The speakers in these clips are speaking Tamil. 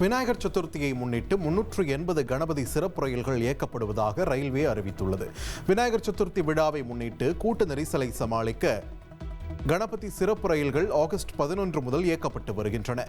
விநாயகர் சதுர்த்தியை முன்னிட்டு 380 கணபதி சிறப்பு ரயில்கள் இயக்கப்படுவதாக ரயில்வே அறிவித்துள்ளது. விநாயகர் சதுர்த்தி விழாவை முன்னிட்டு கூட்ட நெரிசலை சமாளிக்க கணபதி சிறப்பு ரயில்கள் ஆகஸ்ட் 11 முதல் இயக்கப்பட்டு வருகின்றன.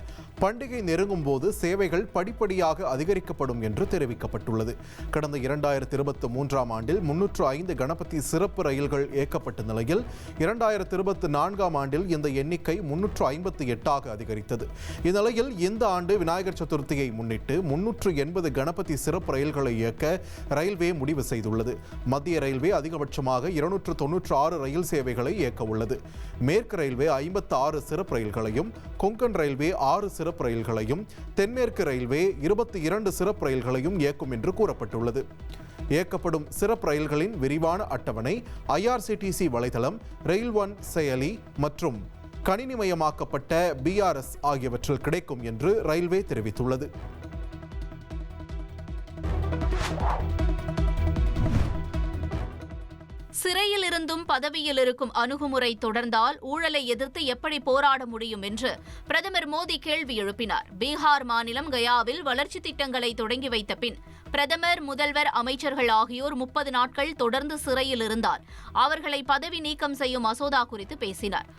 பண்டிகை நெருங்கும் போது சேவைகள் படிப்படியாக அதிகரிக்கப்படும் என்று தெரிவிக்கப்பட்டுள்ளது. கடந்த 2023ஆம் ஆண்டில் 305 கணபதி சிறப்பு ரயில்கள் இயக்கப்பட்ட நிலையில் 2024ஆம் ஆண்டில் இந்த எண்ணிக்கை 358ஆக அதிகரித்தது. இந்நிலையில் இந்த ஆண்டு விநாயகர் சதுர்த்தியை முன்னிட்டு 380 கணபதி சிறப்பு ரயில்களை இயக்க ரயில்வே முடிவு செய்துள்ளது. மத்திய ரயில்வே அதிகபட்சமாக 296 ரயில் சேவைகளை இயக்க உள்ளது. மேற்கு ரயில்வே 56 சிறப்பு ரயில்களையும், கொங்கன் ரயில்வே 6 சிறப்பு ரயில்களையும், தென்மேற்கு ரயில்வே 22 சிறப்பு ரயில்களையும் இயக்கும் என்று கூறப்பட்டுள்ளது. இயக்கப்படும் சிறப்பு ரயில்களின் விரிவான அட்டவணை IRCTC வலைதளம், ரயில் ஒன் செயலி மற்றும் கணினிமயமாக்கப்பட்ட BRS ஆகியவற்றில் கிடைக்கும் என்று ரயில்வே தெரிவித்துள்ளது. சிறையில் இருந்தும் பதவியில் இருக்கும் அணுகுமுறை தொடர்ந்தால் ஊழலை எதிர்த்து எப்படி போராட முடியும் என்று பிரதமர் மோடி கேள்வி எழுப்பினார். பீகார் மாநிலம் கயாவில் வளர்ச்சி திட்டங்களை தொடங்கி வைத்த பின் பிரதமர், முதல்வர், அமைச்சர்கள் ஆகியோர் 30 நாட்கள் தொடர்ந்து சிறையில் இருந்தால் அவர்களை பதவி நீக்கம் செய்யும் மசோதா குறித்து பேசினார்.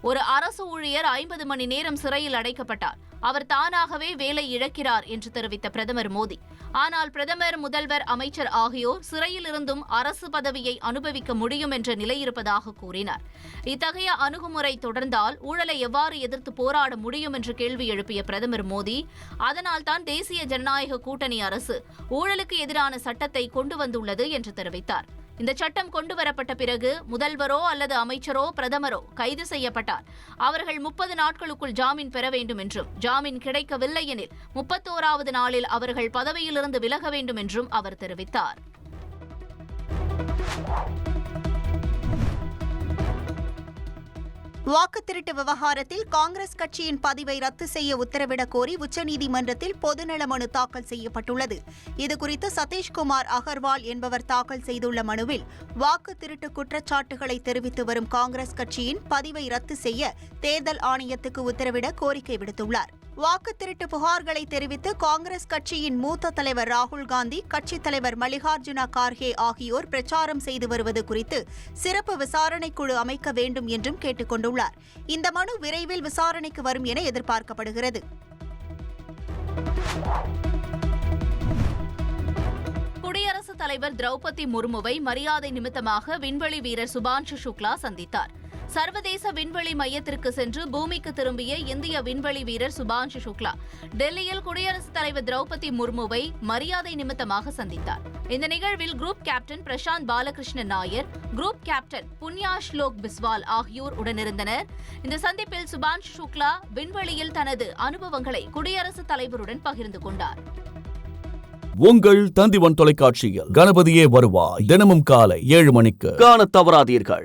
ஒரு அரசு ஊழியர் 50 மணி நேரம் சிறையில் அடைக்கப்பட்டார். அவர் தானாகவே வேலை இழக்கிறார் என்று தெரிவித்த பிரதமர் மோடி, ஆனால் பிரதமர், முதல்வர், அமைச்சர் ஆகியோர் சிறையில் இருந்தும் அரசு பதவியை அனுபவிக்க முடியும் என்ற நிலை இருப்பதாக கூறினார். இத்தகைய அணுகுமுறை தொடர்ந்தால் ஊழலை எவ்வாறு எதிர்த்து போராட முடியும் என்று கேள்வி எழுப்பிய பிரதமர் மோடி, அதனால்தான் தேசிய ஜனநாயக கூட்டணி அரசு ஊழலுக்கு எதிரான சட்டத்தை கொண்டு வந்துள்ளது என்று தெரிவித்தார். இந்த சட்டம் கொண்டுவரப்பட்ட பிறகு முதல்வரோ அல்லது அமைச்சரோ, பிரதமரோ கைது செய்யப்பட்டார் அவர்கள் 30 நாட்களுக்குள் ஜாமீன் பெற வேண்டும் என்றும், ஜாமீன் கிடைக்கவில்லை எனில் 31வது நாளில் அவர்கள் பதவியிலிருந்து விலக வேண்டும் என்றும் அவர் தெரிவித்தார். வாக்குத் திருட்டு விவகாரத்தில் காங்கிரஸ் கட்சியின் பதிவை ரத்து செய்ய உத்தரவிடக் கோரி உச்சநீதிமன்றத்தில் பொதுநல மனு தாக்கல் செய்யப்பட்டுள்ளது. இதுகுறித்து சதீஷ்குமார் அகர்வால் என்பவர் தாக்கல் செய்துள்ள மனுவில் வாக்குத் திருட்டு குற்றச்சாட்டுகளை தெரிவித்து வரும் காங்கிரஸ் கட்சியின் பதிவை ரத்து செய்ய தேர்தல் ஆணையத்துக்கு உத்தரவிட கோரிக்கை விடுத்துள்ளார். வாக்குத் திருட்டு புகார்களை தெரிவித்து காங்கிரஸ் கட்சியின் மூத்த தலைவர் ராகுல் காந்தி, கட்சித் தலைவர் மல்லிகார்ஜுன கார்கே ஆகியோர் பிரச்சாரம் செய்து வருவது குறித்து சிறப்பு விசாரணைக் குழு அமைக்க வேண்டும் என்றும் கேட்டுக் கொண்டுள்ளார். இந்த மனு விரைவில் விசாரணைக்கு வரும் என எதிர்பார்க்கப்படுகிறது. குடியரசுத் தலைவர் திரௌபதி முர்முவை மரியாதை நிமித்தமாக விண்வெளி வீரர் சுபான்ஷு சுக்லா சந்தித்தார். சர்வதேச விண்வெளி மையத்திற்கு சென்று பூமிக்கு திரும்பிய இந்திய விண்வெளி வீரர் சுபான்ஷு சுக்லா டெல்லியில் குடியரசுத் தலைவர் திரௌபதி முர்முவை மரியாதை நிமித்தமாக சந்தித்தார். இந்த நிகழ்வில் group captain Prashanth Balakrishna Nair, group captain Punyashlok Biswal ஆகியோர் உடனிருந்தனர். இந்த சந்திப்பில் சுபான்ஷு சுக்லா விண்வெளியில் தனது அனுபவங்களை குடியரசுத் தலைவருடன் பகிர்ந்து கொண்டார். உங்கள் தந்திவன் தொலைக்காட்சியில் கணபதியே வருவாய் தினமும் காலை 7 மணிக்கு காணத் தவறாதீர்கள்.